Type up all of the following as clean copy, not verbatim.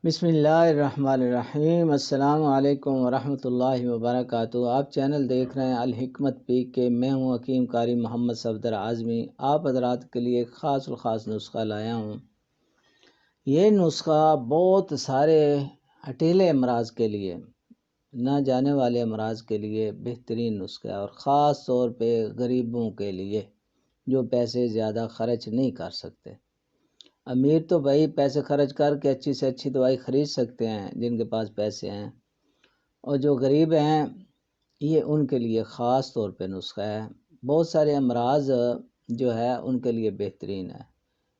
بسم اللہ الرحمن الرحیم۔ السلام علیکم ورحمۃ اللہ وبرکاتہ۔ آپ چینل دیکھ رہے ہیں الحکمت پی کے۔ میں ہوں حکیم قاری محمد صفدر اعظمی۔ آپ حضرات کے لیے ایک خاص الخاص نسخہ لایا ہوں۔ یہ نسخہ بہت سارے ہٹیلے امراض کے لیے، نہ جانے والے امراض کے لیے بہترین نسخہ ہے، اور خاص طور پہ غریبوں کے لیے جو پیسے زیادہ خرچ نہیں کر سکتے۔ امیر تو بھائی پیسے خرچ کر کے اچھی سے اچھی دوائی خرید سکتے ہیں جن کے پاس پیسے ہیں، اور جو غریب ہیں یہ ان کے لیے خاص طور پہ نسخہ ہے۔ بہت سارے امراض جو ہے ان کے لیے بہترین ہے،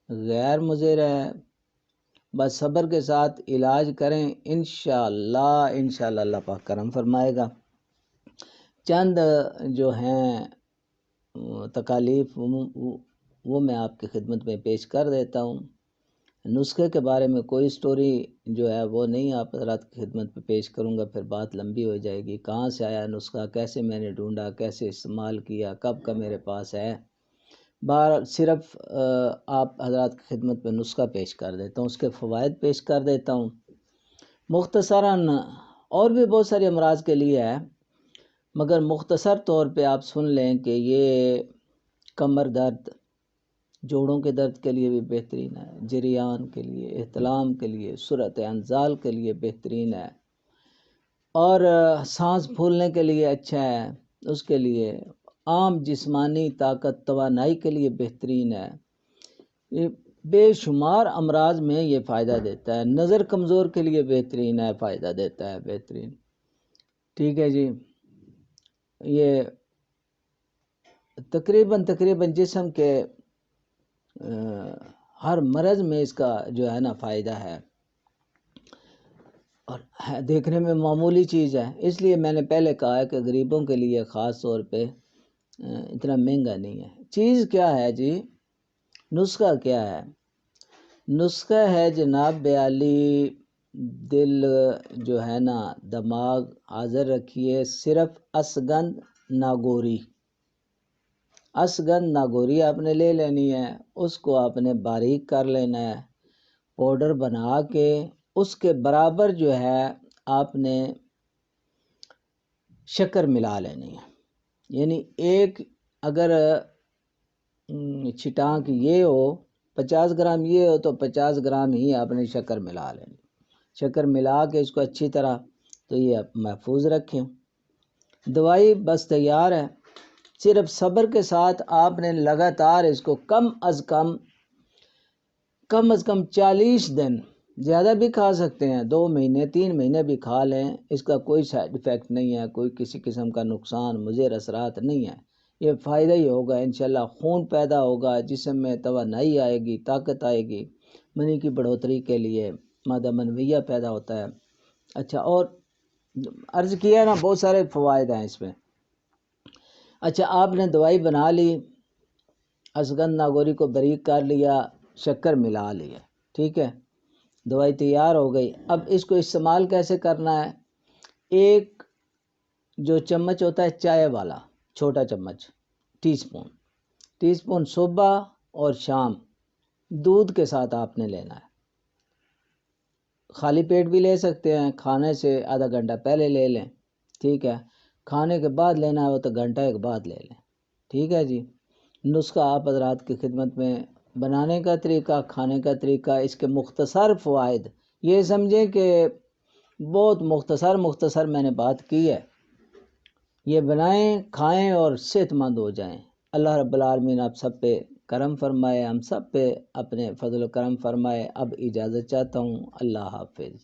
غیر مضر ہے۔ بس صبر کے ساتھ علاج کریں، انشاءاللہ اللہ پاک کرم فرمائے گا۔ چند جو ہیں تکالیف وہ میں آپ کی خدمت میں پیش کر دیتا ہوں۔ نسخے کے بارے میں کوئی سٹوری جو ہے وہ نہیں آپ حضرات کی خدمت میں پیش کروں گا، پھر بات لمبی ہو جائے گی۔ کہاں سے آیا نسخہ، کیسے میں نے ڈھونڈا، کیسے استعمال کیا، کب کا میرے پاس ہے، صرف آپ حضرات کی خدمت میں نسخہ پیش کر دیتا ہوں، اس کے فوائد پیش کر دیتا ہوں مختصراً۔ اور بھی بہت سارے امراض کے لیے ہے، مگر مختصر طور پہ آپ سن لیں کہ یہ کمر درد، جوڑوں کے درد کے لیے بھی بہترین ہے، جریان کے لیے، احتلام کے لیے، صورت انزال کے لیے بہترین ہے، اور سانس پھولنے کے لیے اچھا ہے، اس کے لیے عام جسمانی طاقت توانائی کے لیے بہترین ہے۔ یہ بے شمار امراض میں یہ فائدہ دیتا ہے۔ نظر کمزور کے لیے بہترین ہے، فائدہ دیتا ہے بہترین۔ ٹھیک ہے جی، یہ تقریباً جسم کے ہر مرض میں اس کا جو ہے نا فائدہ ہے، اور دیکھنے میں معمولی چیز ہے، اس لیے میں نے پہلے کہا ہے کہ غریبوں کے لیے خاص طور پہ اتنا مہنگا نہیں ہے۔ چیز کیا ہے جی، نسخہ کیا ہے؟ نسخہ ہے جناب بیالی دل جو ہے نا، دماغ حاضر رکھیے، صرف اسگند ناگوری، اسگند ناگوری آپ نے لے لینی ہے، اس کو آپ نے باریک کر لینا ہے، پاؤڈر بنا کے اس کے برابر جو ہے آپ نے شکر ملا لینی ہے۔ یعنی ایک اگر چھٹانک یہ ہو، 50 گرام یہ ہو تو 50 گرام ہی آپ نے شکر ملا لینی۔ شکر ملا کے اس کو اچھی طرح تو یہ محفوظ رکھیں۔ دوائی بس تیار ہے، صرف صبر کے ساتھ آپ نے لگاتار اس کو کم از کم 40 دن، زیادہ بھی کھا سکتے ہیں، 2 مہینے 3 مہینے بھی کھا لیں، اس کا کوئی سائیڈ ایفیکٹ نہیں ہے، کوئی کسی قسم کا نقصان مضر اثرات نہیں ہے۔ یہ فائدہ ہی ہوگا انشاءاللہ، خون پیدا ہوگا، جسم میں توانائی آئے گی، طاقت آئے گی، منی کی بڑھوتری کے لیے مادہ منویہ پیدا ہوتا ہے۔ اچھا، اور عرض کیا نا بہت سارے فوائد ہیں اس میں۔ اچھا، آپ نے دوائی بنا لی، اسگند ناگوری کو باریک کر لیا، شکر ملا لیا، ٹھیک ہے، دوائی تیار ہو گئی۔ اب اس کو استعمال کیسے کرنا ہے؟ ایک جو چمچ ہوتا ہے چائے والا، چھوٹا چمچ، ٹی سپون صبح اور شام دودھ کے ساتھ آپ نے لینا ہے۔ خالی پیٹ بھی لے سکتے ہیں، کھانے سے آدھا گھنٹہ پہلے لے لیں، ٹھیک ہے، کھانے کے بعد لینا ہو تو گھنٹہ ایک بعد لے لیں، ٹھیک ہے جی۔ نسخہ آپ حضرات کی خدمت میں، بنانے کا طریقہ، کھانے کا طریقہ، اس کے مختصر فوائد، یہ سمجھیں کہ بہت مختصر میں نے بات کی ہے۔ یہ بنائیں، کھائیں اور صحت مند ہو جائیں۔ اللہ رب العالمین آپ سب پہ کرم فرمائے، ہم سب پہ اپنے فضل و کرم فرمائے۔ اب اجازت چاہتا ہوں، اللہ حافظ۔